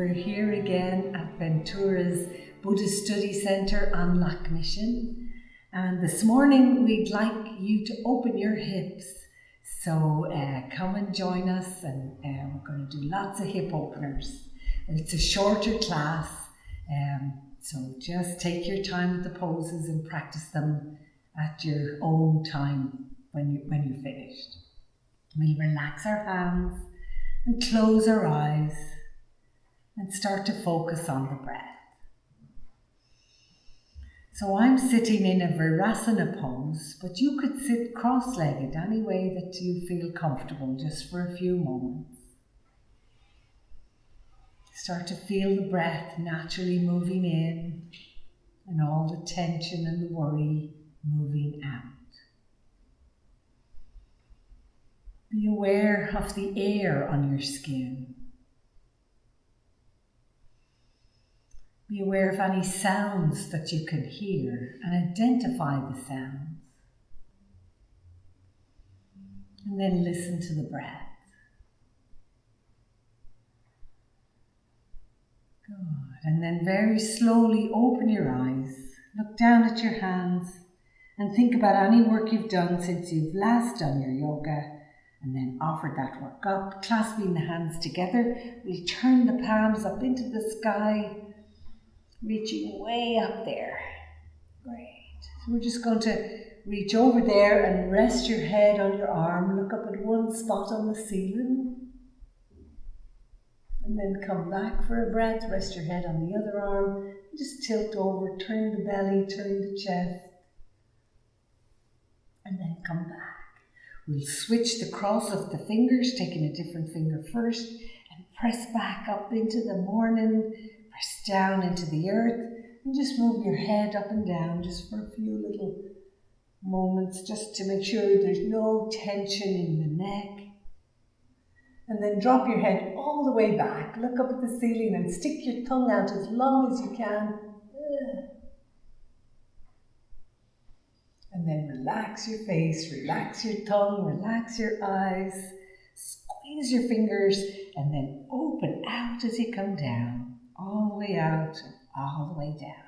We're here again at Ventura's Buddhist Study Centre on Loch Mission, and this morning we'd like you to open your hips. So come and join us, and we're going to do lots of hip openers. And it's a shorter class, so just take your time with the poses and practice them at your own time when you're finished. We'll relax our hands and close our eyes and start to focus on the breath. So I'm sitting in a Virasana pose, but you could sit cross-legged any way that you feel comfortable, just for a few moments. Start to feel the breath naturally moving in and all the tension and the worry moving out. Be aware of the air on your skin. Be aware of any sounds that you can hear and identify the sounds. And then listen to the breath. Good. And then very slowly open your eyes, look down at your hands, and think about any work you've done since you've last done your yoga, and then offer that work up, clasping the hands together. We turn the palms up into the sky, reaching way up there. Great. So we're just going to reach over there and rest your head on your arm. Look up at one spot on the ceiling. And then come back for a breath. Rest your head on the other arm. Just tilt over, turn the belly, turn the chest. And then come back. We'll switch the cross of the fingers, taking a different finger first, and press back up into the morning. Press down into the earth and just move your head up and down just for a few little moments, just to make sure there's no tension in the neck. And then drop your head all the way back. Look up at the ceiling and stick your tongue out as long as you can. And then relax your face, relax your tongue, relax your eyes. Squeeze your fingers and then open out as you come down. All the way out and all the way down.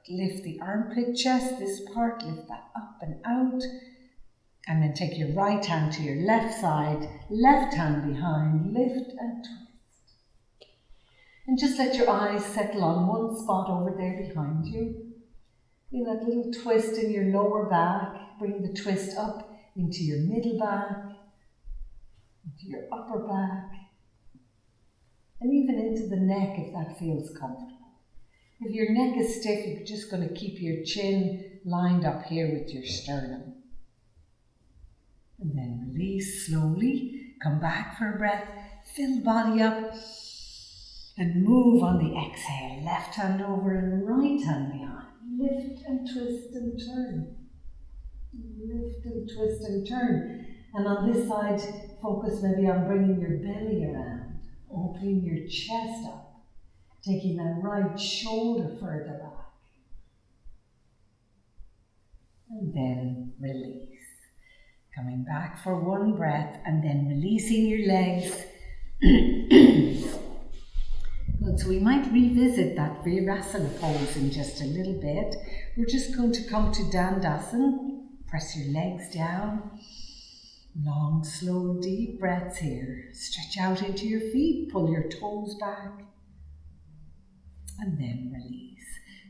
Good. Lift the armpit chest, this part, lift that up and out. And then take your right hand to your left side, left hand behind, lift and twist. And just let your eyes settle on one spot over there behind you. Feel that little twist in your lower back. Bring the twist up into your middle back, into your upper back, and even into the neck if that feels comfortable. If your neck is stiff, you're just going to keep your chin lined up here with your sternum. And then release slowly. Come back for a breath. Fill the body up. And move on the exhale. Left hand over and right hand behind. Lift and twist and turn. Lift and twist and turn. And on this side, focus maybe on bringing your belly around. Opening your chest up, taking that right shoulder further back. And then release. Coming back for one breath and then releasing your legs. Good, so we might revisit that Virasana pose in just a little bit. We're just going to come to Dandasana. Press your legs down. Long, slow, deep breaths here. Stretch out into your feet, pull your toes back, and then release.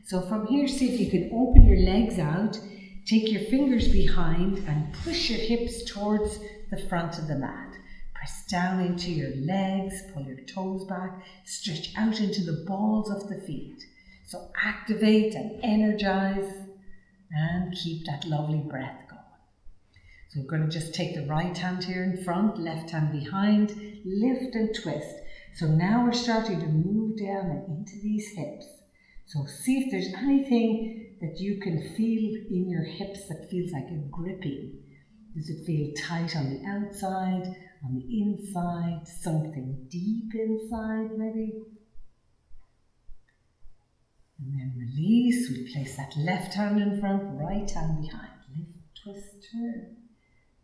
So from here, see if you can open your legs out, take your fingers behind and push your hips towards the front of the mat. Press down into your legs, pull your toes back, stretch out into the balls of the feet. So activate and energize and keep that lovely breath going. So we're going to just take the right hand here in front, left hand behind, lift and twist. So now we're starting to move down and into these hips. So see if there's anything that you can feel in your hips that feels like a gripping. Does it feel tight on the outside, on the inside, something deep inside maybe? And then release. We place that left hand in front, right hand behind. Lift, twist, turn.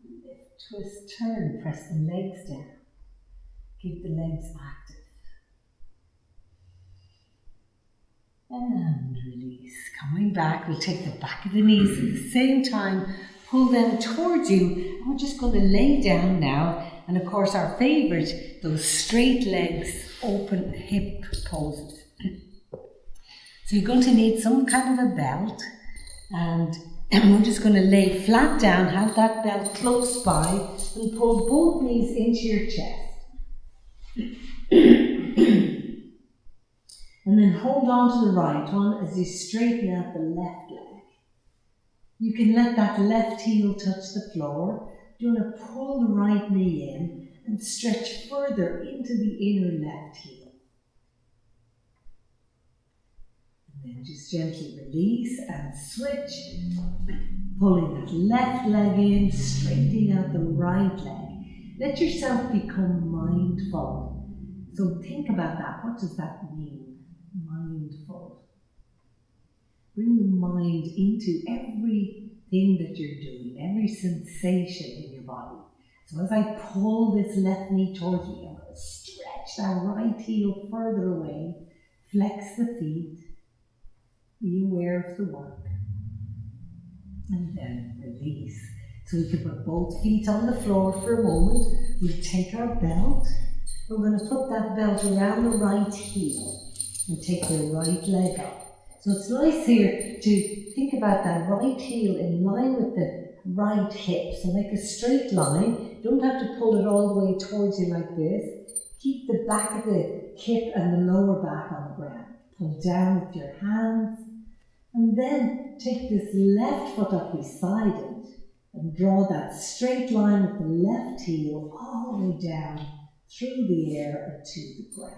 Lift, twist, turn. Press the legs down. Keep the legs active. And release. Coming back, we'll take the back of the knees at the same time, pull them towards you, and we're just going to lay down now. And of course, our favourite, those straight legs, open hip poses. So you're going to need some kind of a belt, and we're just going to lay flat down, have that belt close by, and pull both knees into your chest. And then hold on to the right one as you straighten out the left leg. You can let that left heel touch the floor. You want to pull the right knee in and stretch further into the inner left heel. And then just gently release and switch, pulling that left leg in, straightening out the right leg. Let yourself become mindful. So think about that. What does that mean? Mindful. Bring the mind into everything that you're doing, every sensation in your body. So as I pull this left knee towards me, I'm going to stretch that right heel further away, flex the feet, be aware of the work, and then release. So we can put both feet on the floor for a moment. We'll take our belt. We're going to put that belt around the right heel and take the right leg up. So it's nice here to think about that right heel in line with the right hip. So make a straight line. You don't have to pull it all the way towards you like this. Keep the back of the hip and the lower back on the ground. Pull down with your hands. And then take this left foot up beside it and draw that straight line with the left heel all the way down through the air and to the ground.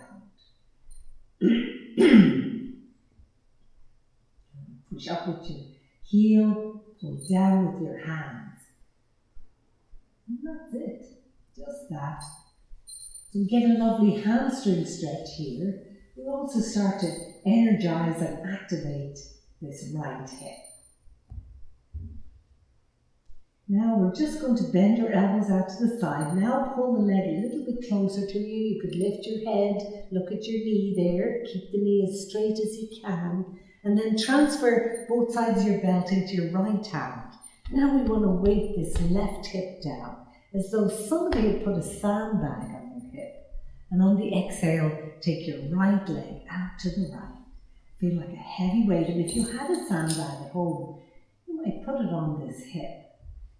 Push up with your heel, pull down with your hands. And that's it, just that. So we get a lovely hamstring stretch here. We also start to energize and activate this right hip. Now we're just going to bend your elbows out to the side. Now pull the leg a little bit closer to you. You could lift your head, look at your knee there. Keep the knee as straight as you can. And then transfer both sides of your belt into your right hand. Now we want to weight this left hip down, as though somebody had put a sandbag on your hip. And on the exhale, take your right leg out to the right. Feel like a heavy weight. And if you had a sandbag at home, you might put it on this hip.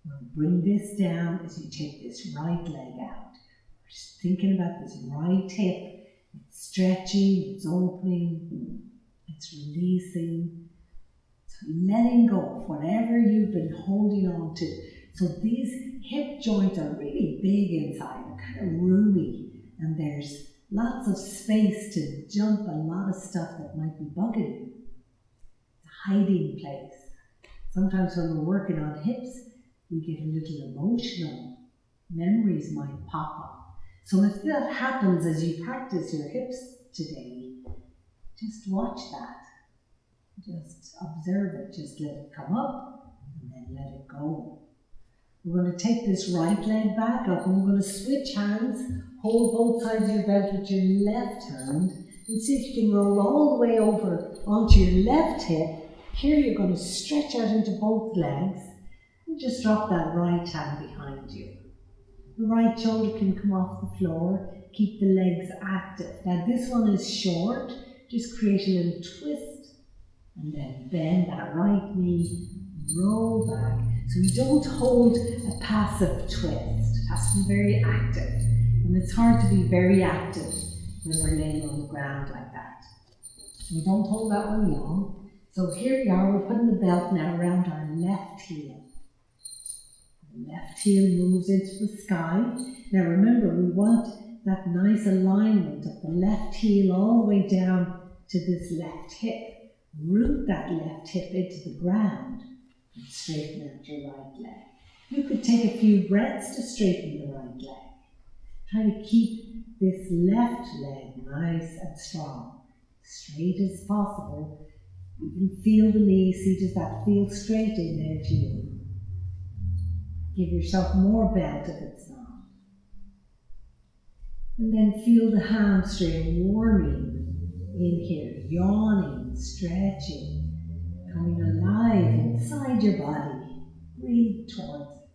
Now bring this down as you take this right leg out. We're just thinking about this right hip. It's stretching, it's opening, it's releasing. It's letting go of whatever you've been holding on to. So these hip joints are really big inside. They're kind of roomy. And there's lots of space to jump a lot of stuff that might be bugging you. It's a hiding place. Sometimes when we're working on hips, we get a little emotional. Memories might pop up. So if that happens as you practice your hips today, just watch that. Just observe it. Just let it come up and then let it go. We're going to take this right leg back up and we're going to switch hands. Hold both sides of your belt with your left hand and see if you can roll all the way over onto your left hip. Here you're going to stretch out into both legs and just drop that right hand behind you. The right shoulder can come off the floor. Keep the legs active. Now this one is short. Just create a little twist and then bend that right knee, roll back. So we don't hold a passive twist. It has to be very active. And it's hard to be very active when we're laying on the ground like that. So we don't hold that one long. So here we are, we're putting the belt now around our left heel. The left heel moves into the sky. Now remember, we want that nice alignment of the left heel all the way down to this left hip. Root that left hip into the ground and straighten out your right leg. You could take a few breaths to straighten the right leg. Try to keep this left leg nice and strong, straight as possible. You can feel the knee. See, does that feel straight in there to you? Give yourself more belt if it's not. And then feel the hamstring warming Inhale, yawning, stretching, coming alive inside your body. Breathe towards it.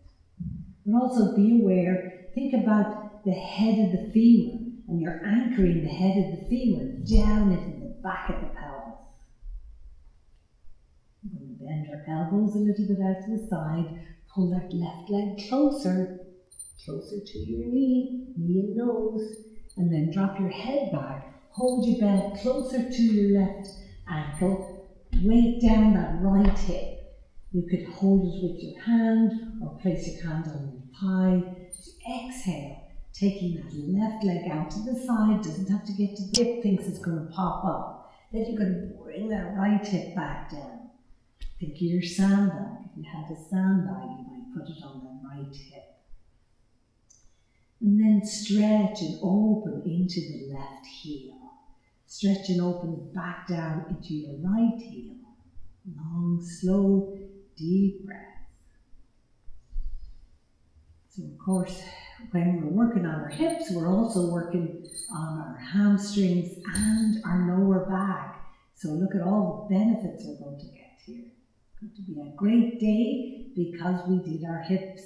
But also be aware, think about the head of the femur, and you're anchoring the head of the femur down into the back of the pelvis. We're going to bend our elbows a little bit out to the side, pull that left leg closer to your knee and nose, and then drop your head back. Hold your belt closer to your left ankle, weight down that right hip. You could hold it with your hand or place your hand on your thigh. Just exhale, taking that left leg out to the side, doesn't have to get to the hip, thinks it's going to pop up. Then you're going to bring that right hip back down. Think of your sandbag. If you had a sandbag, you might put it on the right hip. And then stretch and open into the left heel. Stretch and open back down into your right heel. Long, slow, deep breath. So of course, when we're working on our hips, we're also working on our hamstrings and our lower back. So look at all the benefits we're going to get here. It's going to be a great day because we did our hips.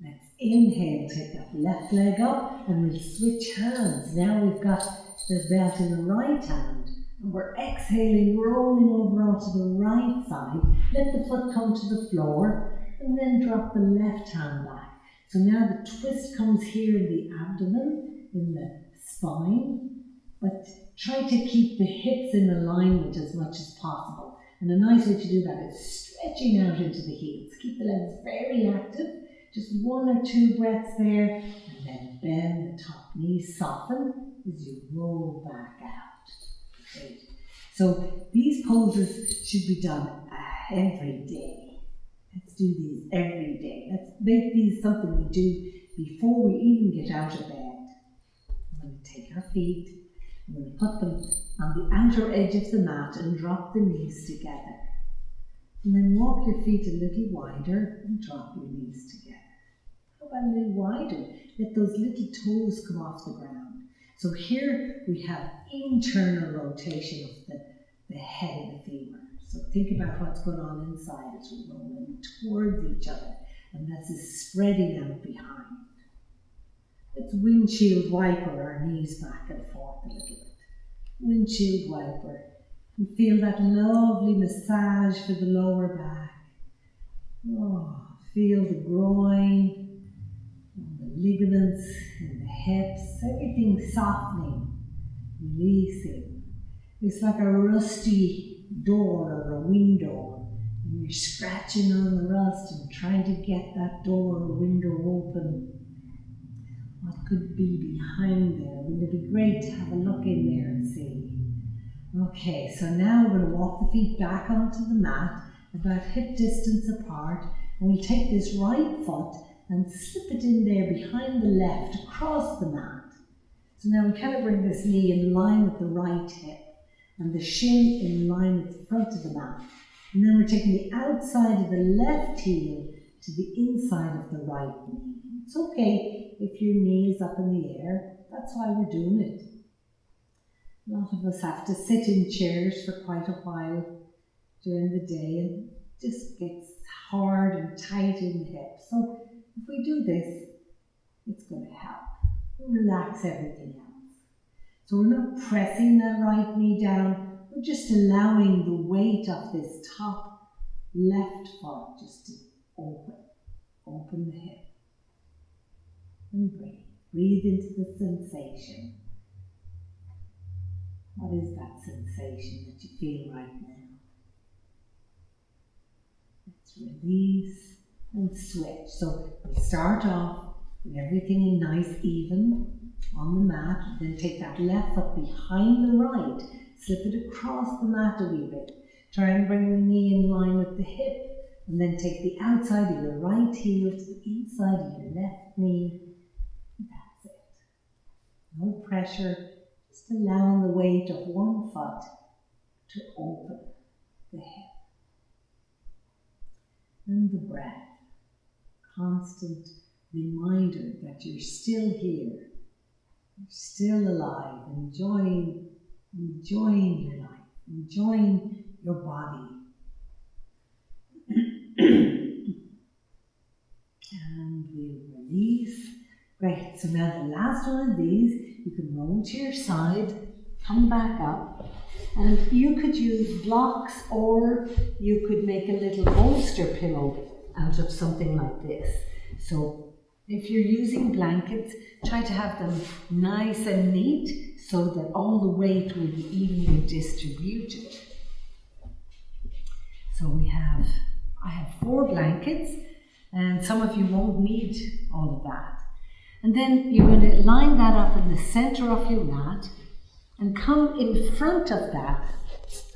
Let's inhale, take that left leg up, and we'll switch hands. Now we've got the belt in the right hand, and we're exhaling, rolling over onto the right side. Let the foot come to the floor, and then drop the left hand back. So now the twist comes here in the abdomen, in the spine, but try to keep the hips in alignment as much as possible. And a nice way to do that is stretching out into the heels. Keep the legs very active. Just 1 or 2 breaths there, and then bend the top knee, soften as you roll back out. Great. So these poses should be done every day. Let's do these every day. Let's make these something we do before we even get out of bed. We're going to take our feet, we're going to put them on the outer edge of the mat and drop the knees together. And then walk your feet a little wider and drop your knees together. How about a little wider? Let those little toes come off the ground. So here we have internal rotation of the head of the femur. So think about what's going on inside as we're rolling towards each other. And that's spreading out behind. Let's windshield wiper our knees back and forth a little bit. Windshield wiper. And feel that lovely massage for the lower back. Oh, feel the groin, and the ligaments, and the hips, everything softening, releasing. It's like a rusty door or a window, and you're scratching on the rust and trying to get that door or window open. What could be behind there? Wouldn't it be great to have a look in there and see? Okay, so now we're going to walk the feet back onto the mat, about hip distance apart, and we'll take this right foot and slip it in there behind the left, across the mat. So now we kind of bring this knee in line with the right hip, and the shin in line with the front of the mat. And then we're taking the outside of the left heel to the inside of the right knee. It's okay if your knee is up in the air, that's why we're doing it. A lot of us have to sit in chairs for quite a while during the day, and it just gets hard and tight in the hips. So if we do this, it's going to help. Relax everything else. So we're not pressing that right knee down, we're just allowing the weight of this top left foot just to open the hip. And breathe. Breathe into the sensation. What is that sensation that you feel right now? Let's release and switch. So we start off with everything in nice even on the mat, then take that left foot behind the right, slip it across the mat a wee bit. Try and bring the knee in line with the hip, and then take the outside of your right heel to the inside of your left knee. That's it. No pressure. Just allowing the weight of one foot to open the hip. And the breath. Constant reminder that you're still here. You're still alive, enjoying enjoying your life, enjoying your body. And we'll release. Great, so now the last one of these, you can roll to your side, come back up, and you could use blocks or you could make a little bolster pillow out of something like this. So if you're using blankets, try to have them nice and neat so that all the weight will be evenly distributed. So I have 4 blankets, and some of you won't need all of that. And then you're going to line that up in the center of your mat and come in front of that.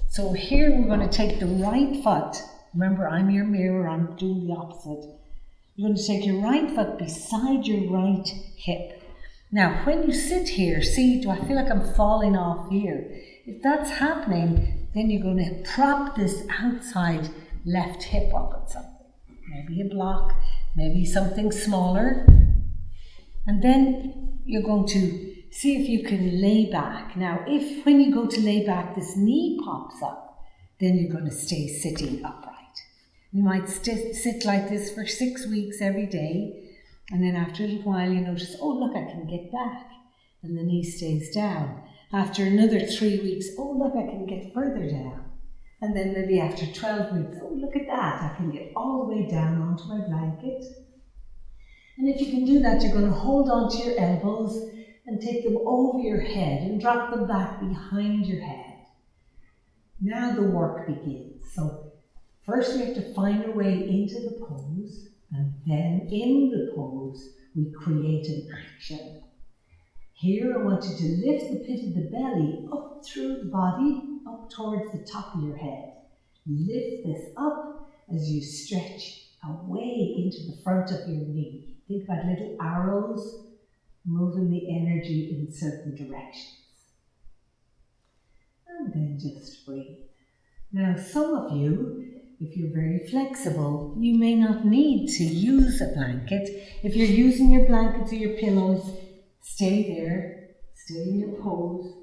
So here we're going to take the right foot. Remember, I'm your mirror, I'm doing the opposite. You're going to take your right foot beside your right hip. Now, when you sit here, see, do I feel like I'm falling off here? If that's happening, then you're going to prop this outside left hip up at something. Maybe a block, maybe something smaller. And then you're going to see if you can lay back. Now, if when you go to lay back, this knee pops up, then you're going to stay sitting upright. You might sit like this for 6 weeks every day. And then after a little while, you notice, oh, look, I can get back. And the knee stays down. After another 3 weeks, oh, look, I can get further down. And then maybe after 12 weeks, oh, look at that, I can get all the way down onto my blanket. And if you can do that, you're going to hold onto your elbows and take them over your head and drop them back behind your head. Now the work begins. So first we have to find our way into the pose, and then in the pose we create an action. Here I want you to lift the pit of the belly up through the body, up towards the top of your head. Lift this up as you stretch away into the front of your knee. Think about little arrows moving the energy in certain directions. And then just breathe. Now, some of you, if you're very flexible, you may not need to use a blanket. If you're using your blankets or your pillows, stay there, stay in your pose.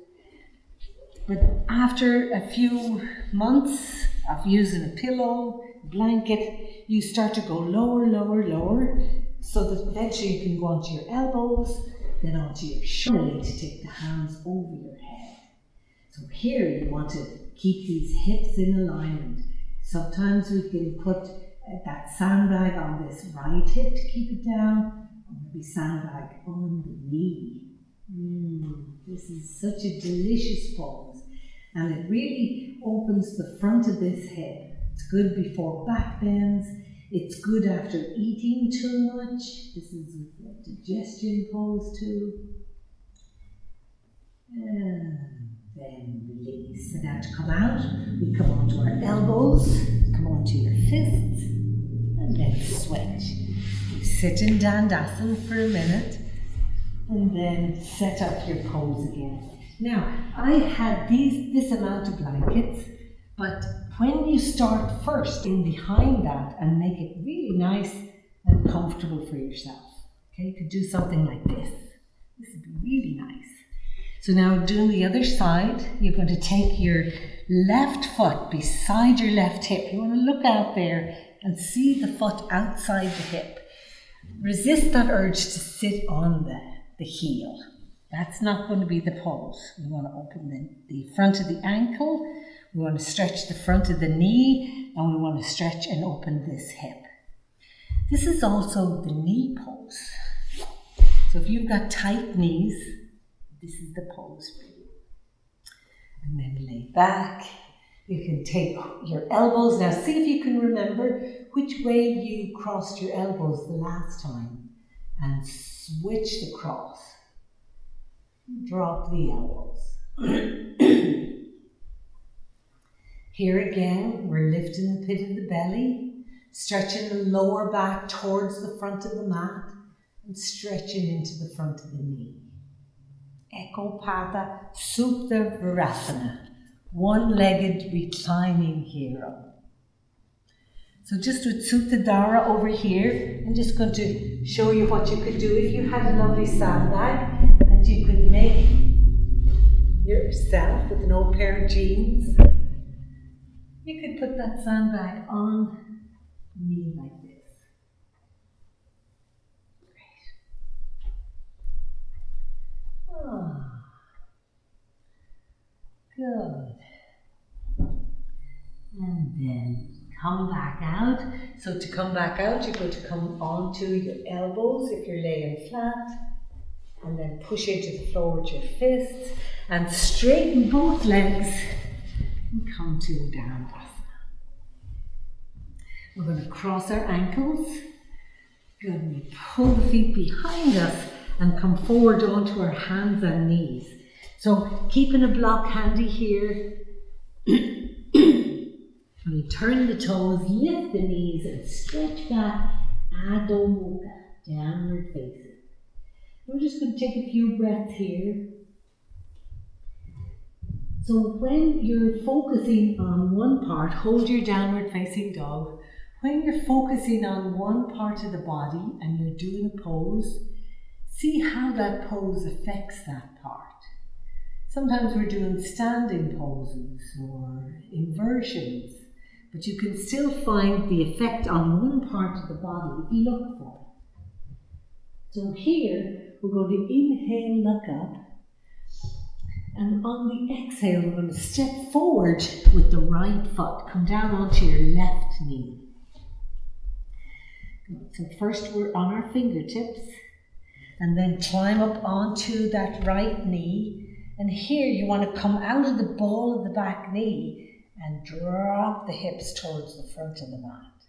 But after a few months of using a pillow, blanket, you start to go lower, lower, lower, so that eventually you can go onto your elbows, then onto your shoulder to take the hands over your head. So here you want to keep these hips in alignment. Sometimes we can put that sandbag on this right hip to keep it down, or maybe sandbag on the knee. This is such a delicious pose, and it really opens the front of this hip. It's good before back bends. It's good after eating too much. This is a digestion pose too. And then release. And now to come out, we come onto our elbows, come onto your fists, and then switch. Sit in Dandasana for a minute, and then set up your pose again. Now, I had this amount of blankets, but when you start first in behind that and make it really nice and comfortable for yourself, okay, you could do something like this. This would be really nice. So now doing the other side, you're going to take your left foot beside your left hip. You want to look out there and see the foot outside the hip. Resist that urge to sit on the heel. That's not going to be the pose. We want to open the front of the ankle. We want to stretch the front of the knee, and we want to stretch and open this hip. This is also the knee pose. So if you've got tight knees, this is the pose for you. And then lay back. You can take your elbows. Now see if you can remember which way you crossed your elbows the last time, and switch the cross. Drop the elbows. Here again, we're lifting the pit of the belly, stretching the lower back towards the front of the mat, and stretching into the front of the knee. Ekopatha Supta Virasana, one-legged reclining hero. So just with Supta Dara over here, I'm just going to show you what you could do if you had a lovely sandbag that you could make yourself with an old pair of jeans. You could put that sandbag on me like this. Great. Oh, good. And then come back out. So to come back out, you're going to come onto your elbows if you're laying flat, and then push into the floor with your fists and straighten both legs and come to down asana. We're going to cross our ankles. Good. And we pull the feet behind us and come forward onto our hands and knees. So keeping a block handy here. And we turn the toes, lift the knees and stretch back, Adho Mukha, downward facing. We're just going to take a few breaths here. So when you're focusing on one part, hold your downward facing dog. When you're focusing on one part of the body and you're doing a pose, see how that pose affects that part. Sometimes we're doing standing poses or inversions, but you can still find the effect on one part of the body if you look for it. So here, we're going to inhale, look up, and on the exhale, we're going to step forward with the right foot. Come down onto your left knee. So first we're on our fingertips, and then climb up onto that right knee. And here you want to come out of the ball of the back knee and drop the hips towards the front of the mat.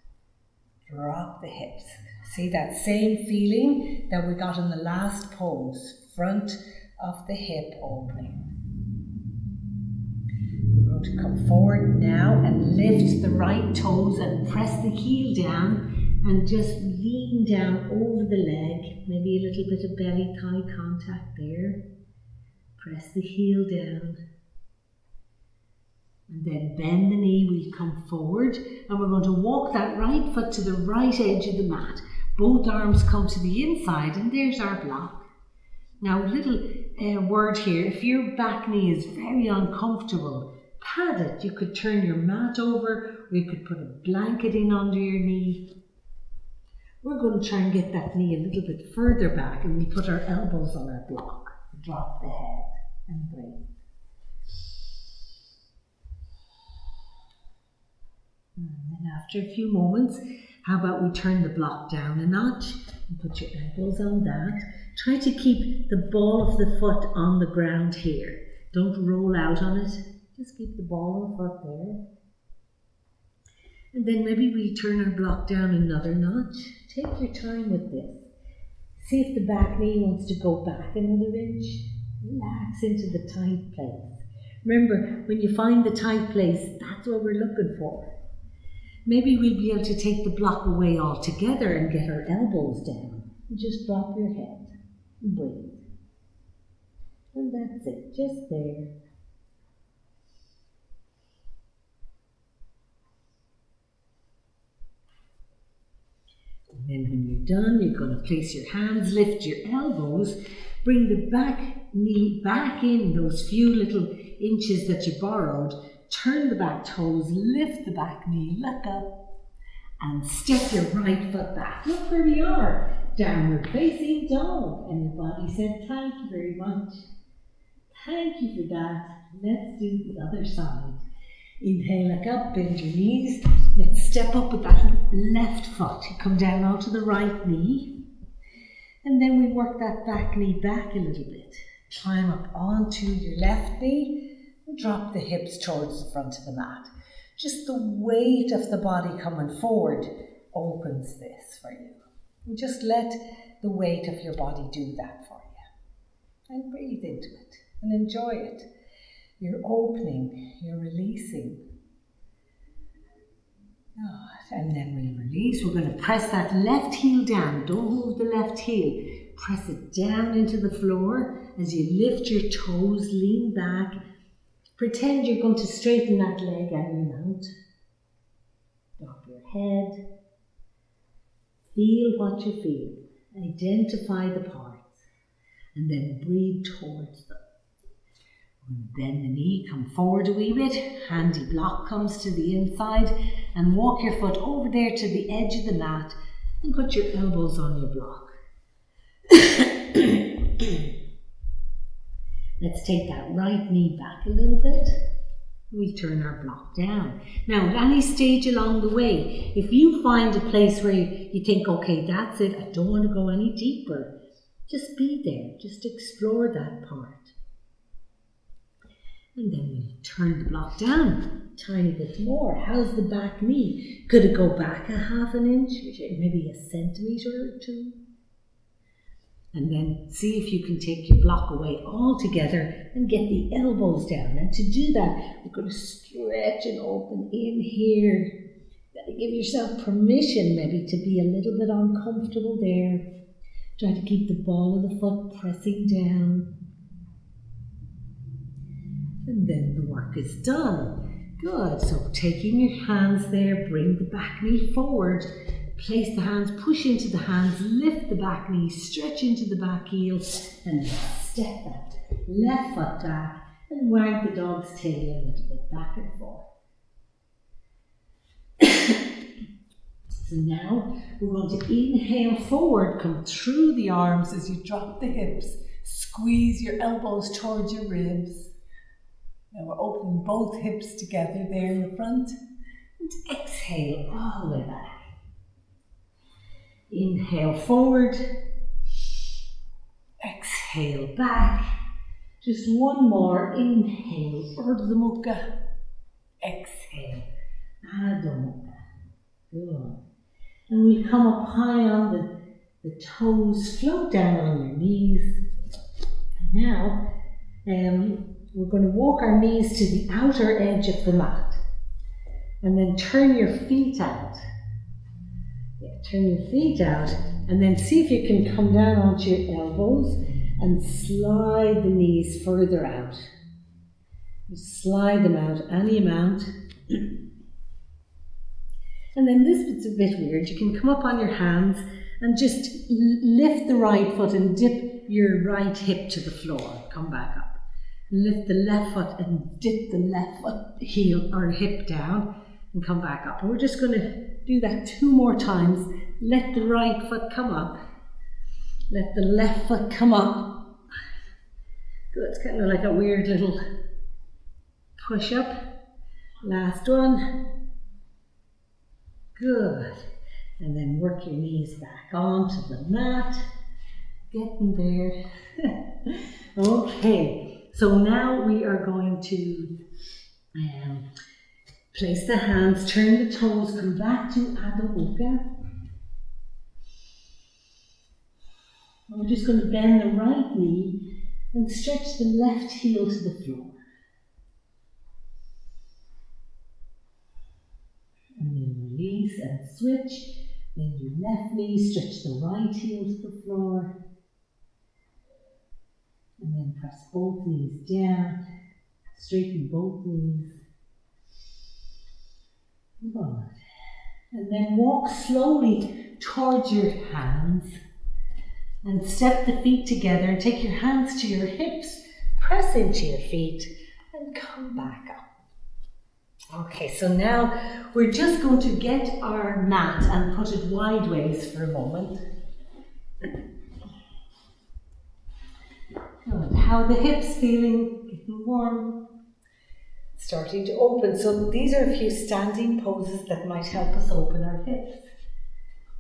Drop the hips. See that same feeling that we got in the last pose, front of the hip opening. We're going to come forward now and lift the right toes and press the heel down and just lean down over the leg, maybe a little bit of belly thigh contact there. Press the heel down. And then bend the knee, we'll come forward and we're going to walk that right foot to the right edge of the mat. Both arms come to the inside and there's our block. Now a little word here, if your back knee is very uncomfortable, pad it. You could turn your mat over or you could put a blanket in under your knee. We're going to try and get that knee a little bit further back and we put our elbows on our block. Drop the head and breathe. And then after a few moments, how about we turn the block down a notch and put your elbows on that. Try to keep the ball of the foot on the ground here. Don't roll out on it. Just keep the ball of the foot there. And then maybe we turn our block down another notch. Take your time with this. See if the back knee wants to go back another inch. Relax into the tight place. Remember, when you find the tight place, that's what we're looking for. Maybe we'll be able to take the block away altogether and get our elbows down. And just drop your head and breathe. And that's it, just there. And then when you're done, you're going to place your hands, lift your elbows, bring the back knee back in those few little inches that you borrowed, turn the back toes, lift the back knee, look up, and step your right foot back. Look where we are, downward facing dog. And your body said, thank you very much. Thank you for that. Let's do the other side. Inhale, look up, bend your knees. Let's step up with that left foot. You come down onto the right knee. And then we work that back knee back a little bit. Climb up onto your left knee and drop the hips towards the front of the mat. Just the weight of the body coming forward opens this for you. And just let the weight of your body do that for you. And breathe into it and enjoy it. You're opening, you're releasing. And then we release. We're going to press that left heel down. Don't move the left heel. Press it down into the floor as you lift your toes, lean back. Pretend you're going to straighten that leg and you mount. Drop your head. Feel what you feel. Identify the parts. And then breathe towards them. Bend the knee, come forward a wee bit, handy block comes to the inside, and walk your foot over there to the edge of the mat and put your elbows on your block. Let's take that right knee back a little bit. We turn our block down. Now, at any stage along the way, if you find a place where you think, okay, that's it, I don't want to go any deeper, just be there, just explore that part. And then we turn the block down a tiny bit more. How's the back knee? Could it go back a half an inch, maybe a centimetre or two? And then see if you can take your block away altogether and get the elbows down. And to do that, we're going to stretch and open in here. Give yourself permission maybe to be a little bit uncomfortable there. Try to keep the ball of the foot pressing down. And then the work is done. Good. So taking your hands there, bring the back knee forward. Place the hands, push into the hands, lift the back knee, stretch into the back heel, and step that left foot back and wag the dog's tail a little bit back and forth. So now we're going to inhale forward, come through the arms as you drop the hips, squeeze your elbows towards your ribs. Now we're opening both hips together there in the front, and exhale all the way back. Inhale forward, exhale back. Just one more. Inhale, Urdhva Mukha. Exhale, Adho Mukha. Good. And we come up high on the toes, float down on your knees. And now we're going to walk our knees to the outer edge of the mat. And then turn your feet out. Turn your feet out and then see if you can come down onto your elbows and slide the knees further out. Slide them out any amount. And then this bit's a bit weird. You can come up on your hands and just lift the right foot and dip your right hip to the floor. Come back up. Lift the left foot and dip the left foot heel or hip down and come back up. And we're just going to do that 2 more times. Let the right foot come up. Let the left foot come up. Good. It's kind of like a weird little push up. Last one. Good. And then work your knees back onto the mat. Getting there. Okay. So now we are going to place the hands, turn the toes, come back to Adho Mukha. We're just going to bend the right knee and stretch the left heel to the floor. And then release and switch. Bend your left knee, stretch the right heel to the floor. And then press both knees down, straighten both knees. Good. And then walk slowly towards your hands and step the feet together and take your hands to your hips, press into your feet and come back up. Okay, so now we're just going to get our mat and put it wide ways for a moment. Good. How are the hips feeling? Getting warm? Starting to open. So these are a few standing poses that might help us open our hips.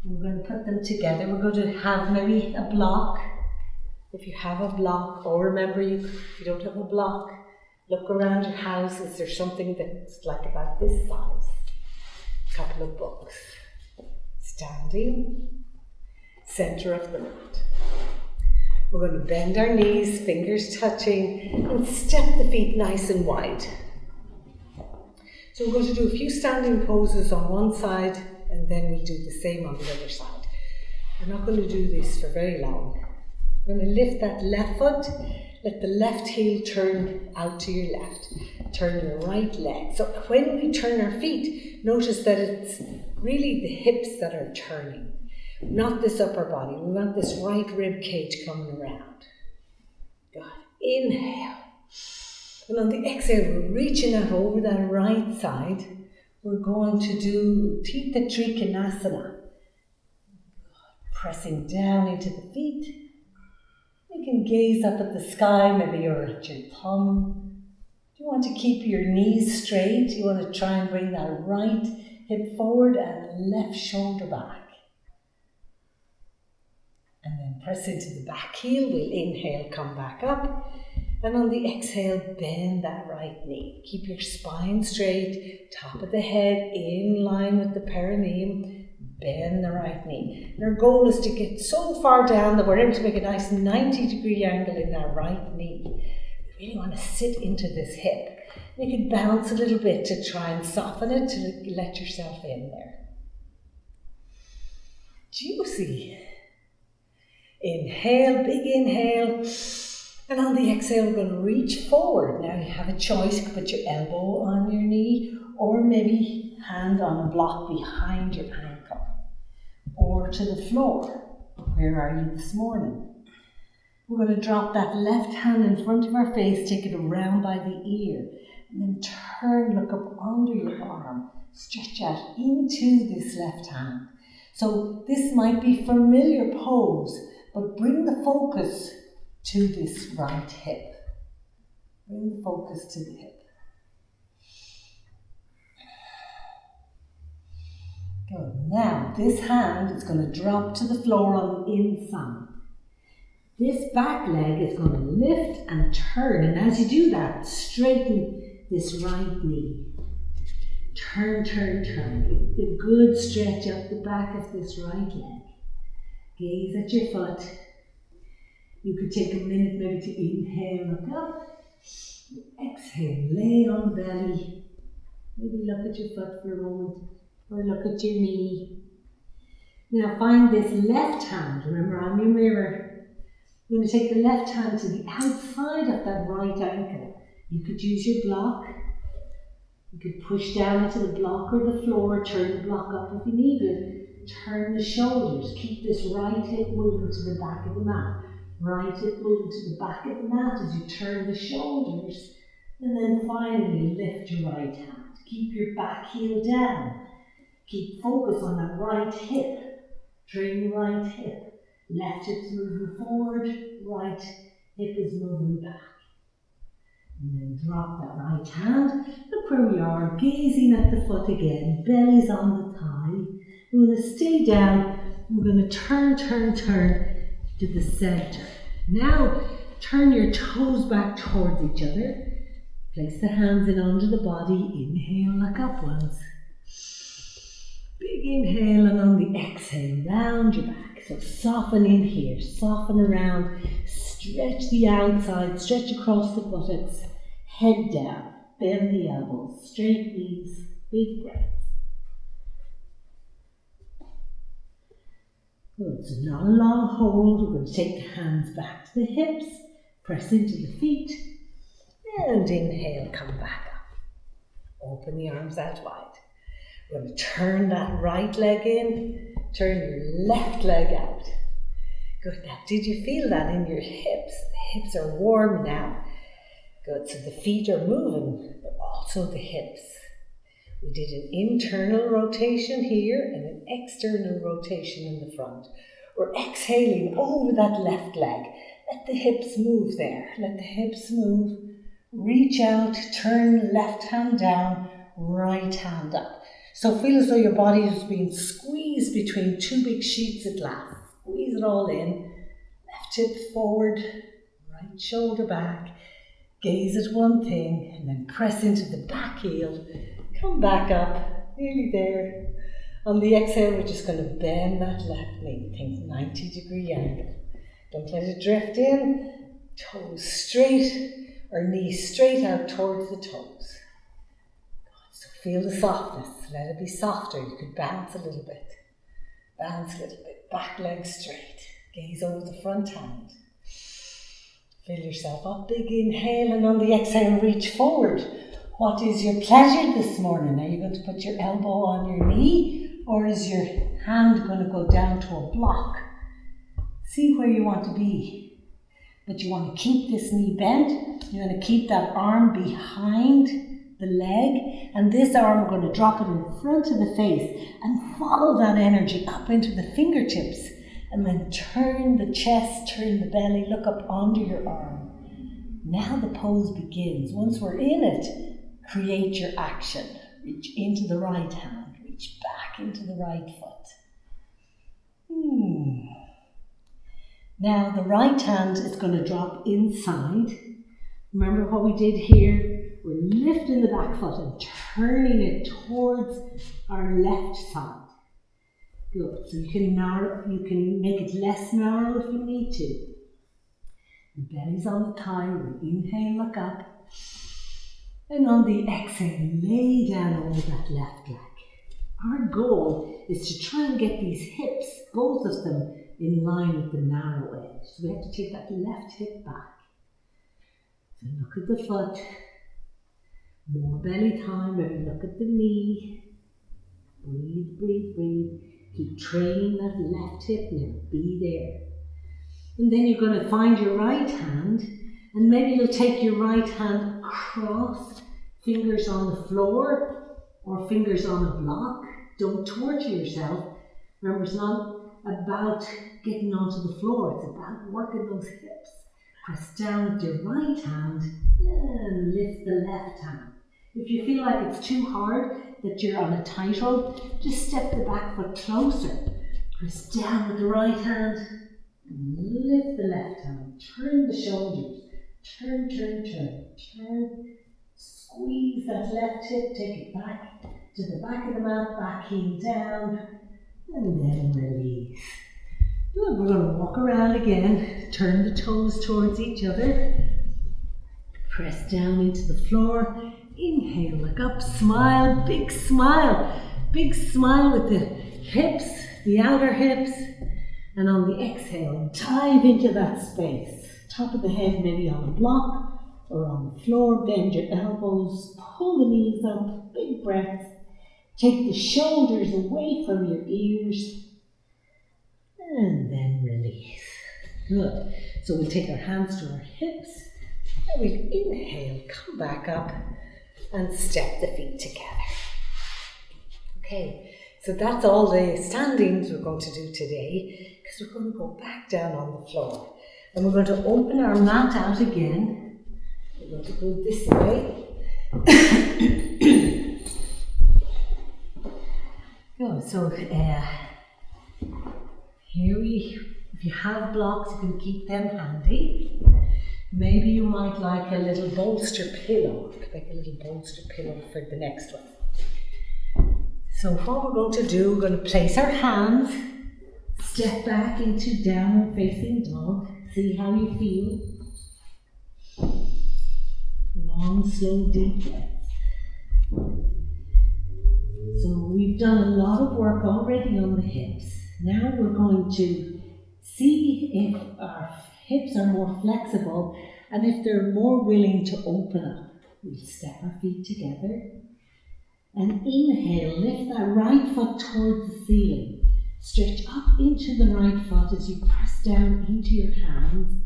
We're going to put them together. We're going to have maybe a block. If you have a block, or remember, if you don't have a block, look around your house. Is there something that's like about this size? A couple of books. Standing, center of the mat. We're going to bend our knees, fingers touching, and step the feet nice and wide. So we're going to do a few standing poses on one side, and then we'll do the same on the other side. We're not going to do this for very long. We're going to lift that left foot, let the left heel turn out to your left. Turn your right leg. So when we turn our feet, notice that it's really the hips that are turning, not this upper body. We want this right rib cage coming around. Good. Inhale. And on the exhale, we're reaching out over that right side. We're going to do Tita Trikonasana. Pressing down into the feet. You can gaze up at the sky, maybe you're at your thumb. You want to keep your knees straight. You want to try and bring that right hip forward and left shoulder back. And then press into the back heel. We'll inhale, come back up. And on the exhale, bend that right knee. Keep your spine straight, top of the head in line with the perineum. Bend the right knee. And our goal is to get so far down that we're able to make a nice 90-degree angle in that right knee. We really want to sit into this hip. You can bounce a little bit to try and soften it, to let yourself in there. Juicy. Inhale, big inhale. And on the exhale, we're going to reach forward. Now you have a choice. You can put your elbow on your knee, or maybe hand on a block behind your ankle, or to the floor. Where are you this morning? We're going to drop that left hand in front of our face, take it around by the ear, and then turn, look up under your arm, stretch out into this left hand. So this might be familiar pose, but bring the focus to this right hip. Bring the focus to the hip. Good. Now, this hand is going to drop to the floor on the inside. This back leg is going to lift and turn, and as you do that, straighten this right knee. Turn, turn, turn. Get the good stretch up the back of this right leg. Gaze at your foot. You could take a minute maybe to inhale, look up. Exhale, lay on the belly. Maybe look at your foot for a moment, or look at your knee. Now find this left hand. Remember, on your mirror. You're going to take the left hand to the outside of that right ankle. You could use your block. You could push down into the block or the floor, turn the block up if you need it. Turn the shoulders. Keep this right hip moving to the back of the mat. Right hip moving to the back of the mat as you turn the shoulders. And then finally lift your right hand. Keep your back heel down. Keep focus on that right hip. Turn the right hip. Left hip's moving forward. Right hip is moving back. And then drop that right hand. Look where we are, gazing at the foot again. Belly's on the thigh. We're going to stay down. We're going to turn to the center. Now, turn your toes back towards each other. Place the hands in under the body. Inhale, look up once. Big inhale, and on the exhale, round your back. So soften in here, soften around. Stretch the outside, stretch across the buttocks. Head down, bend the elbows, straight knees, big breaths. Good, so not a long hold. We're going to take the hands back to the hips, press into the feet, and inhale, come back up. Open the arms out wide. We're going to turn that right leg in, turn your left leg out. Good, now did you feel that in your hips? The hips are warm now. Good, so the feet are moving, but also the hips. We did an internal rotation here and an external rotation in the front. We're exhaling over that left leg. Let the hips move there. Let the hips move. Reach out, turn left hand down, right hand up. So feel as though your body is being squeezed between two big sheets of glass. Squeeze it all in. Left hip forward, right shoulder back. Gaze at one thing and then press into the back heel. Come back up, nearly there. On the exhale, we're just going to bend that left knee. Think 90-degree angle. Don't let it drift in. Toes straight, or knees straight out towards the toes. So feel the softness. Let it be softer. You could bounce a little bit. Bounce a little bit. Back leg straight. Gaze over the front hand. Fill yourself up. Big inhale, and on the exhale, reach forward. What is your pleasure this morning? Are you going to put your elbow on your knee, or is your hand going to go down to a block? See where you want to be. But you want to keep this knee bent. You're going to keep that arm behind the leg, and this arm we're going to drop it in front of the face and follow that energy up into the fingertips, and then turn the chest, turn the belly, look up under your arm. Now the pose begins. Once we're in it, create your action. Reach into the right hand, reach back into the right foot. Now the right hand is going to drop inside. Remember what we did here? We're lifting the back foot and turning it towards our left side. Good. So you can make it less narrow if you need to. The belly's on the thigh. We inhale, look up. And on the exhale, lay down over that left leg. Our goal is to try and get these hips, both of them, in line with the narrow edge. So we have to take that left hip back. So look at the foot. More belly time, maybe look at the knee. Breathe, breathe, breathe. Keep training that left hip now. Be there. And then you're going to find your right hand, and maybe you'll take your right hand across, fingers on the floor or fingers on a block. Don't torture yourself. Remember, it's not about getting onto the floor, it's about working those hips. Press down with your right hand and lift the left hand. If you feel like it's too hard, that you're on a tightrope, just step the back foot closer. Press down with the right hand and lift the left hand. Turn the shoulders. Turn, turn, turn, turn. Squeeze that left hip, take it back to the back of the mat, back heel down, and then release. Good, we're going to walk around again. Turn the toes towards each other. Press down into the floor. Inhale, look up, smile, big smile. Big smile with the hips, the outer hips. And on the exhale, dive into that space. Top of the head maybe on a block or on the floor. Bend your elbows, pull the knees up, big breaths. Take the shoulders away from your ears. And then release. Good. So we'll take our hands to our hips. And we'll inhale, come back up. And step the feet together. Okay, so that's all the standings we're going to do today, because we're going to go back down on the floor. And we're going to open our mat out again. We're going to go this way. Good, so if you have blocks, you can keep them handy. Maybe you might like a little bolster pillow, like a little bolster pillow for the next one. So what we're going to do, we're going to place our hands, step back into downward facing dog, see how you feel. Long, slow, deep breaths. So we've done a lot of work already on the hips. Now we're going to see if our hips are more flexible, and if they're more willing to open up, we'll step our feet together and inhale, lift that right foot towards the ceiling. Stretch up into the right foot as you press down into your hands,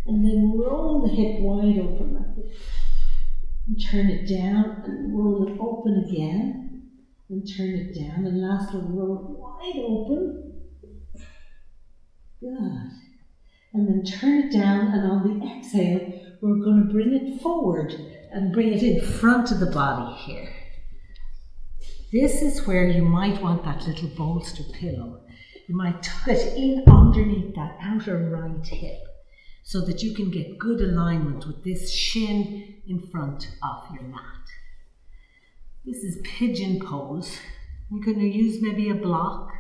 and then roll the hip wide open like this. And turn it down and roll it open again, and turn it down, and last one, roll it wide open. Good. And then turn it down, and on the exhale, we're going to bring it forward and bring it in front of the body here. This is where you might want that little bolster pillow. You might tuck it in underneath that outer right hip so that you can get good alignment with this shin in front of your mat. This is pigeon pose. You're going to use maybe a block.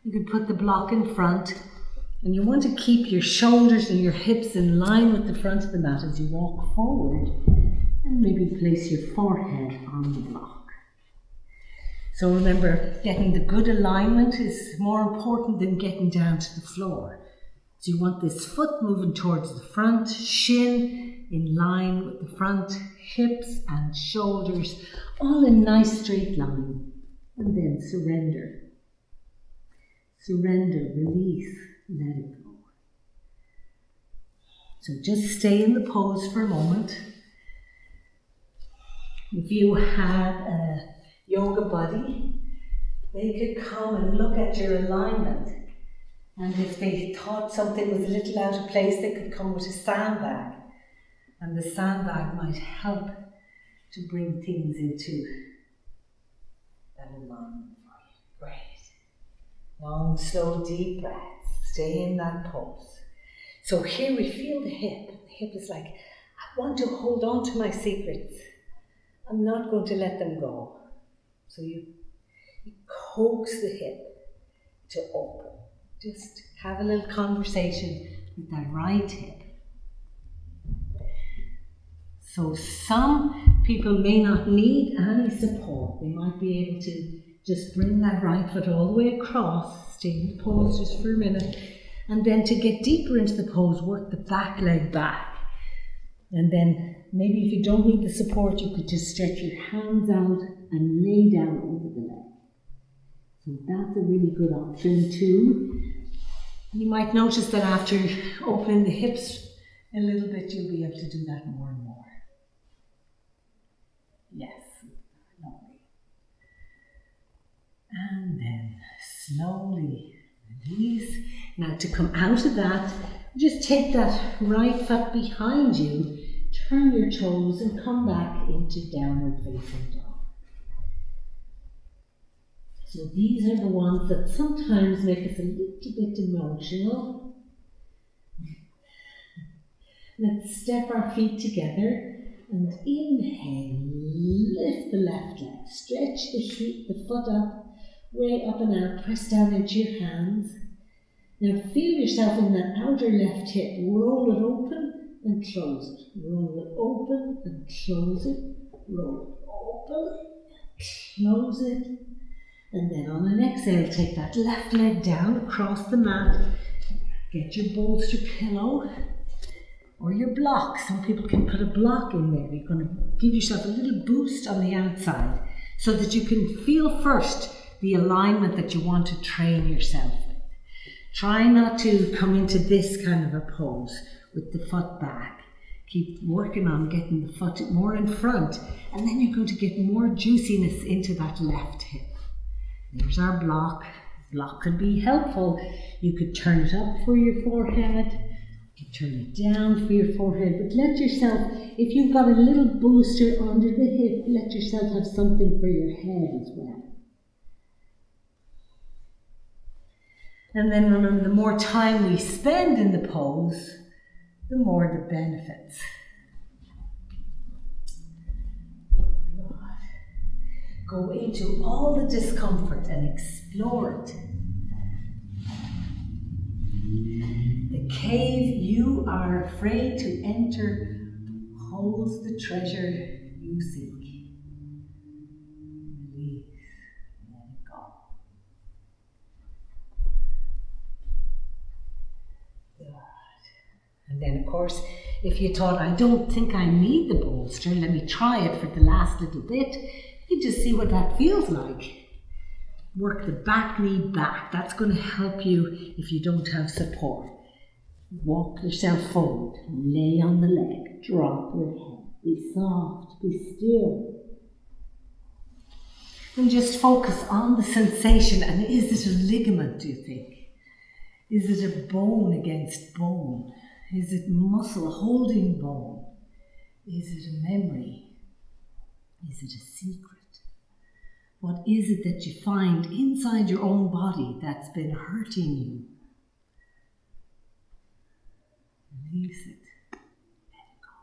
You could put the block in front. And you want to keep your shoulders and your hips in line with the front of the mat as you walk forward, and maybe place your forehead on the block. So remember, getting the good alignment is more important than getting down to the floor. So you want this foot moving towards the front, shin in line with the front, hips and shoulders, all in nice straight line. And then surrender. Surrender, release. Let it go. So just stay in the pose for a moment. If you had a yoga buddy, they could come and look at your alignment. And if they thought something was a little out of place, they could come with a sandbag. And the sandbag might help to bring things into that alignment for you. Great. Long, slow, deep breaths. Stay in that pose. So here we feel the hip. The hip is like, I want to hold on to my secrets. I'm not going to let them go. So you coax the hip to open. Just have a little conversation with that right hip. So some people may not need any support. They might be able to just bring that right foot all the way across, stay in the pose just for a minute, and then to get deeper into the pose, work the back leg back. And then maybe if you don't need the support, you could just stretch your hands out and lay down over the leg. So that's a really good option too. You might notice that after opening the hips a little bit, you'll be able to do that more and more. Yes, lovely. And then slowly release. Now to come out of that, just take that right foot behind you, turn your toes and come back into downward facing dog. So these are the ones that sometimes make us a little bit emotional. Let's step our feet together and inhale, lift the left leg, stretch the foot up, way up and out, press down into your hands. Now feel yourself in that outer left hip, roll it open and close it, roll it open and close it, roll it open, close it. And then on an exhale, take that left leg down across the mat. Get your bolster pillow or your block. Some people can put a block in there. You're going to give yourself a little boost on the outside so that you can feel first the alignment that you want to train yourself with. Try not to come into this kind of a pose with the foot back. Keep working on getting the foot more in front, and then you're going to get more juiciness into that left hip. There's our block. Block could be helpful. You could turn it up for your forehead. You could turn it down for your forehead. But let yourself, if you've got a little booster under the hip, let yourself have something for your head as well. And then remember, the more time we spend in the pose, the more the benefits. Go into all the discomfort and explore it. The cave you are afraid to enter holds the treasure you seek. Release. Let it go. Good. And then, of course, if you thought, I don't think I need the bolster, let me try it for the last little bit. You just see what that feels like. Work the back knee back. That's going to help you if you don't have support. Walk yourself forward. Lay on the leg. Drop your head. Be soft. Be still. And just focus on the sensation. And is it a ligament, do you think? Is it a bone against bone? Is it muscle holding bone? Is it a memory? Is it a secret? What is it that you find inside your own body that's been hurting you? Release it. Let it go.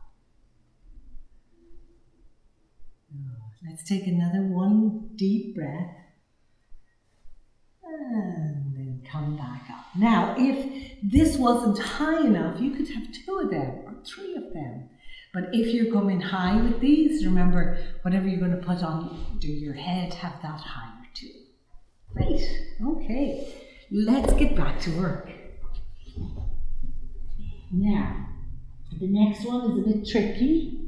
Let's take another one deep breath. And then come back up. Now, if this wasn't high enough, you could have 2 of them or 3 of them. But if you're coming high with these, remember, whatever you're going to put on your head, have that higher too. Great. Okay. Let's get back to work. Now, the next one is a bit tricky.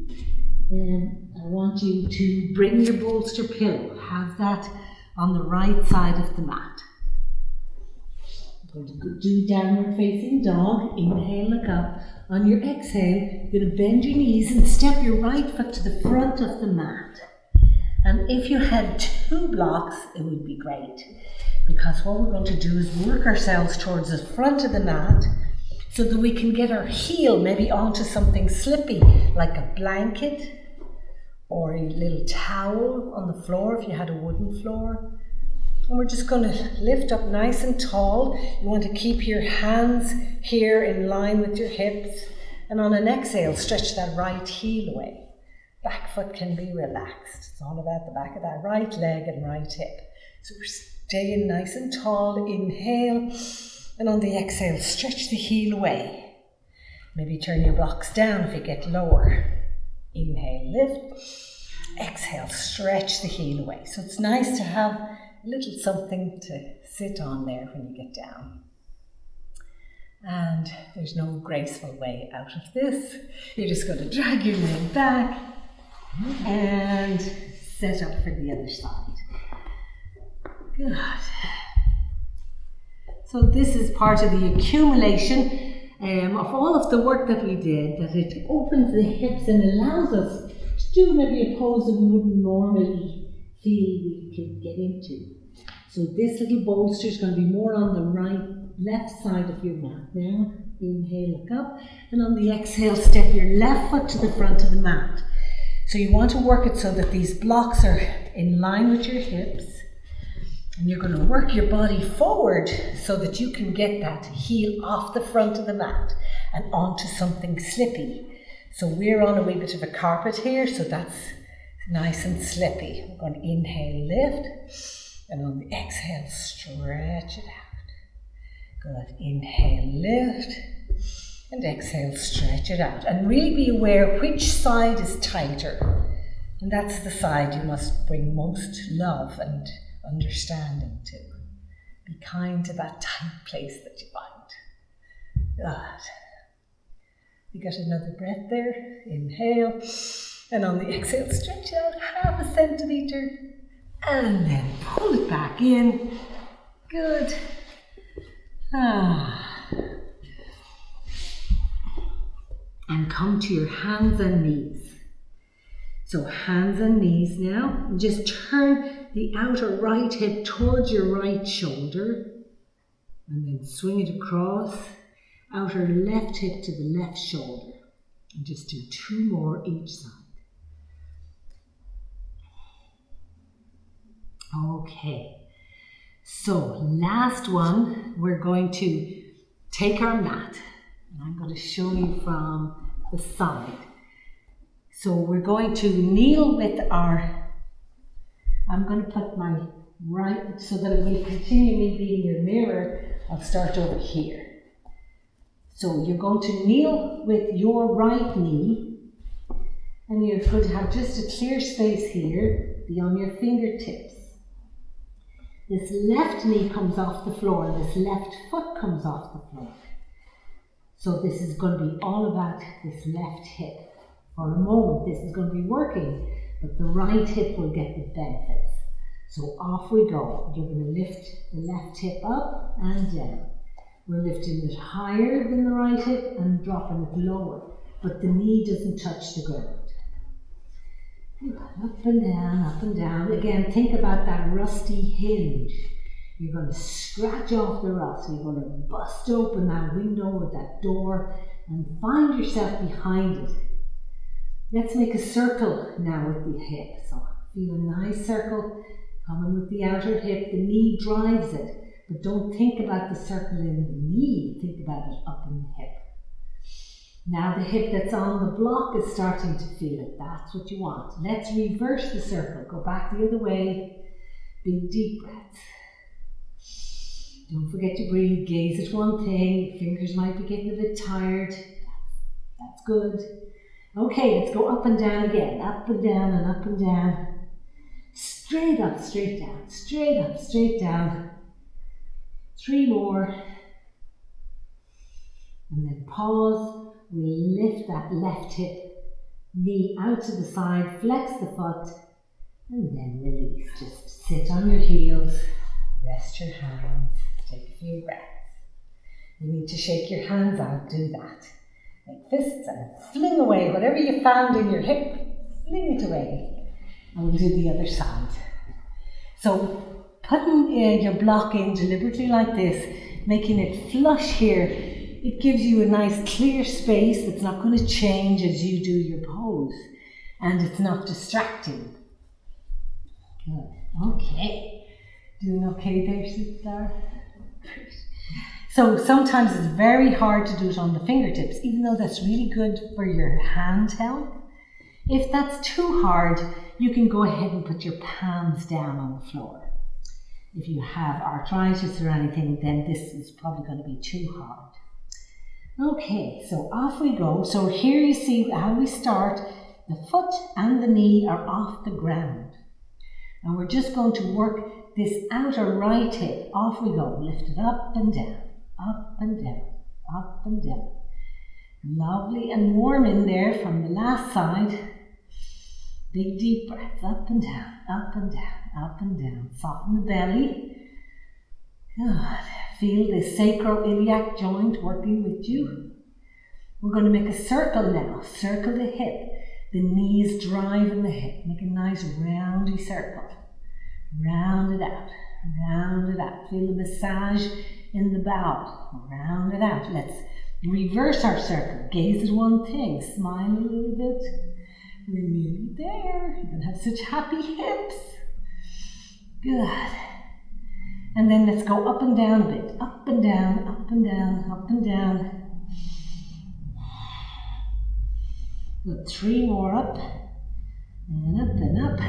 I want you to bring your bolster pillow. Have that on the right side of the mat. Going to do downward facing dog. Inhale, look up. On your exhale, you're going to bend your knees and step your right foot to the front of the mat. And if you had 2 blocks, it would be great. Because what we're going to do is work ourselves towards the front of the mat so that we can get our heel maybe onto something slippy, like a blanket or a little towel on the floor if you had a wooden floor. And we're just going to lift up nice and tall. You want to keep your hands here in line with your hips. And on an exhale, stretch that right heel away. Back foot can be relaxed. It's all about the back of that right leg and right hip. So we're staying nice and tall. Inhale. And on the exhale, stretch the heel away. Maybe turn your blocks down if you get lower. Inhale, lift. Exhale, stretch the heel away. So it's nice to have a little something to sit on there when you get down. And there's no graceful way out of this. You're just going to drag your leg back and set up for the other side. Good. So this is part of the accumulation of all of the work that we did, that it opens the hips and allows us to do maybe a pose that we wouldn't normally feel we could get into. So this little bolster is going to be more on the left side of your mat now. Inhale, look up, and on the exhale, step your left foot to the front of the mat. So you want to work it so that these blocks are in line with your hips. And you're going to work your body forward so that you can get that heel off the front of the mat and onto something slippy. So we're on a wee bit of a carpet here, so that's nice and slippy. We're going to inhale, lift, and on the exhale, stretch it out. Good. Inhale, lift, and exhale, stretch it out. And really be aware which side is tighter. And that's the side you must bring most love and understanding to. Be kind to that tight place that you find. Good. You got another breath there. Inhale. And on the exhale, stretch out 1/2 centimeter. And then pull it back in. Good. And come to your hands and knees. So hands and knees now. And just turn the outer right hip towards your right shoulder. And then swing it across. Outer left hip to the left shoulder. And just do 2 more each side. Okay. So last one, we're going to take our mat. And I'm going to show you from the side. So we're going to kneel with I'm going to put my right, so that it will continue me being your mirror. I'll start over here. So you're going to kneel with your right knee, and you're going to have just a clear space here, be on your fingertips. This left knee comes off the floor, and this left foot comes off the floor. So this is going to be all about this left hip. For a moment, this is going to be working, but the right hip will get the benefits. So off we go. You're going to lift the left hip up and down. We're lifting it higher than the right hip and dropping it lower, but the knee doesn't touch the ground. Up and down, up and down. Again, think about that rusty hinge. You're going to scratch off the rust. You're going to bust open that window or that door and find yourself behind it. Let's make a circle now with the hip. So feel a nice circle coming with the outer hip. The knee drives it, but don't think about the circle in the knee. Think about it up in the hip. Now the hip that's on the block is starting to feel it. That's what you want. Let's reverse the circle. Go back the other way. Big deep breaths. Don't forget to breathe. Gaze at one thing. Your fingers might be getting a bit tired. That's good. Okay, let's go up and down again. Up and down and up and down. Straight up, straight down. Straight up, straight down. 3 more. And then pause. We lift that left hip, knee out to the side, flex the foot, and then release. Just sit on your heels, rest your hands, take a few breaths. You need to shake your hands out, do that. Make fists and fling away whatever you found in your hip, fling it away. And we'll do the other side. So putting your block in deliberately like this, making it flush here, it gives you a nice clear space that's not going to change as you do your pose. And it's not distracting. Good. Okay. Doing okay there, sister? So sometimes it's very hard to do it on the fingertips, even though that's really good for your hand health. If that's too hard, you can go ahead and put your palms down on the floor. If you have arthritis or anything, then this is probably going to be too hard. Okay, so off we go. So here you see how we start. The foot and the knee are off the ground. And we're just going to work this outer right hip. Off we go. Lift it up and down, up and down, up and down. Lovely and warm in there from the last side. Big deep breaths, up and down, up and down, up and down. Soften the belly. Good. Feel the sacroiliac joint working with you. We're going to make a circle now. Circle the hip. The knees driving the hip. Make a nice roundy circle. Round it out. Round it out. Feel the massage in the bowel. Round it out. Let's reverse our circle. Gaze at one thing. Smile a little bit. We're nearly there. You're going to have such happy hips. Good. And then let's go up and down a bit. Up and down, up and down, up and down. Good. 3 more up. And up and up.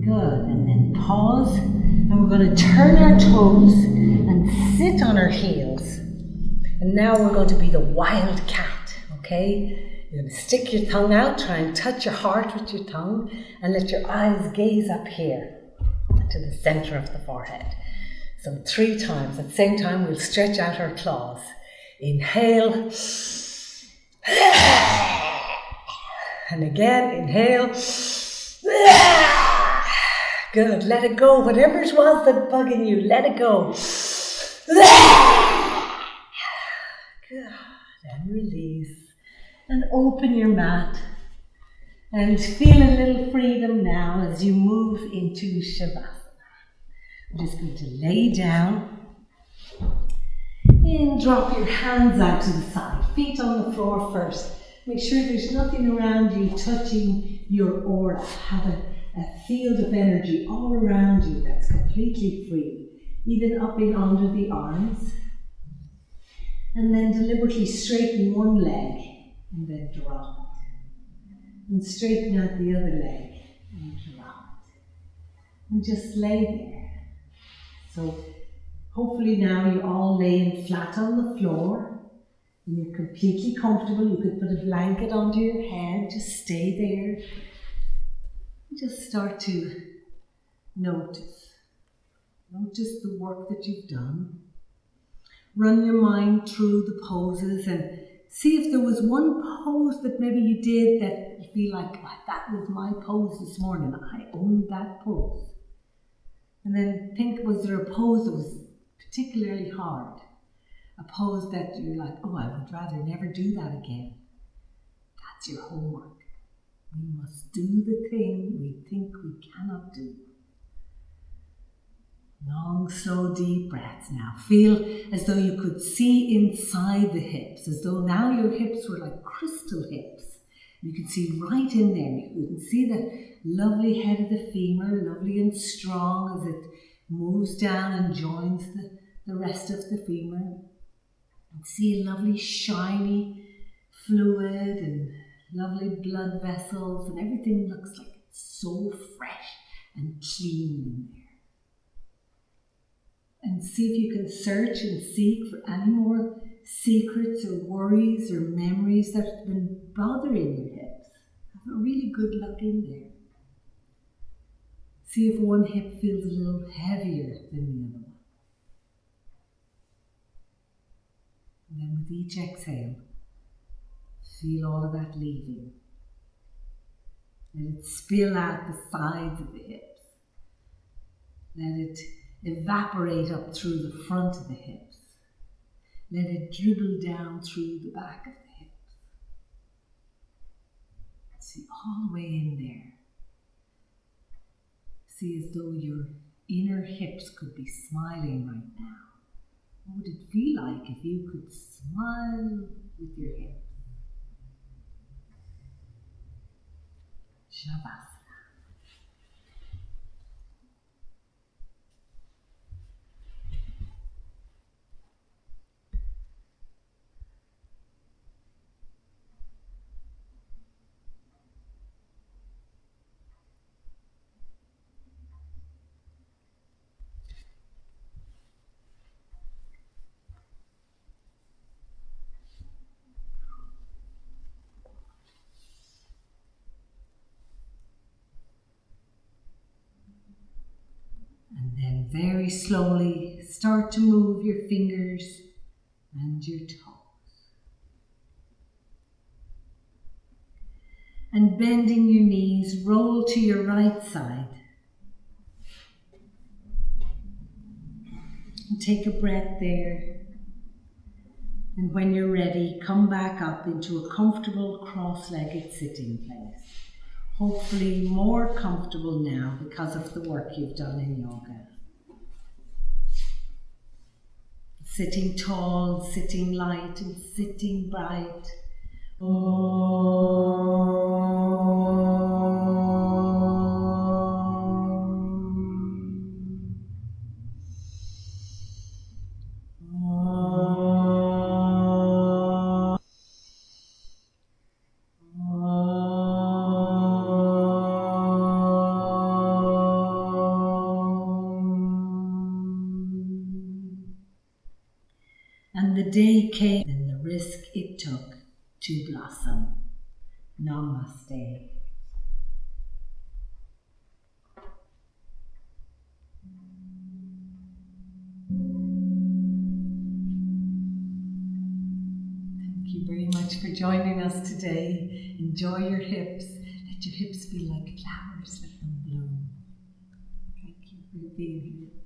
Good. And then pause. And we're going to turn our toes and sit on our heels. And now we're going to be the wild cat. Okay? You're going to stick your tongue out. Try and touch your heart with your tongue. And let your eyes gaze up here to the center of the forehead. So 3 times. At the same time, we'll stretch out our claws. Inhale. And again, inhale. Good. Let it go. Whatever it was that's bugging you, let it go. Good. And release. And open your mat. And feel a little freedom now as you move into Shavasana. I'm just going to lay down and drop your hands out to the side. Feet on the floor first. Make sure there's nothing around you touching your aura. Have a field of energy all around you that's completely free, even up and under the arms. And then deliberately straighten one leg and then drop it. And straighten out the other leg and drop it. And just lay there. So hopefully now you're all laying flat on the floor and you're completely comfortable. You could put a blanket under your head, just stay there. And just start to notice. Notice the work that you've done. Run your mind through the poses and see if there was one pose that maybe you did that you feel like, oh, that was my pose this morning. I owned that pose. And then think, was there a pose that was particularly hard? A pose that you're like, oh, I would rather never do that again. That's your homework. We must do the thing we think we cannot do. Long, slow, deep breaths now. Feel as though you could see inside the hips, as though now your hips were like crystal hips. You can see right in there. You can see that lovely head of the femur, lovely and strong as it moves down and joins the rest of the femur. And see a lovely shiny fluid and lovely blood vessels, and everything looks like it's so fresh and clean in there. And see if you can search and seek for any more secrets or worries or memories that have been bothering your hips. Have a really good look in there. See if one hip feels a little heavier than the other one. And then with each exhale, feel all of that leaving. Let it spill out the sides of the hips. Let it evaporate up through the front of the hips. Let it dribble down through the back of the hips. See all the way in there. See as though your inner hips could be smiling right now. What would it feel like if you could smile with your hips? Shavasana. And then very slowly start to move your fingers and your toes. And bending your knees, roll to your right side. And take a breath there. And when you're ready, come back up into a comfortable cross-legged sitting place. Hopefully more comfortable now because of the work you've done in yoga. Sitting tall, sitting light, and sitting bright. And the day came and the risk it took to blossom. Namaste. Thank you very much for joining us today. Enjoy your hips. Let your hips feel like flowers. Let them bloom. Thank you for being here.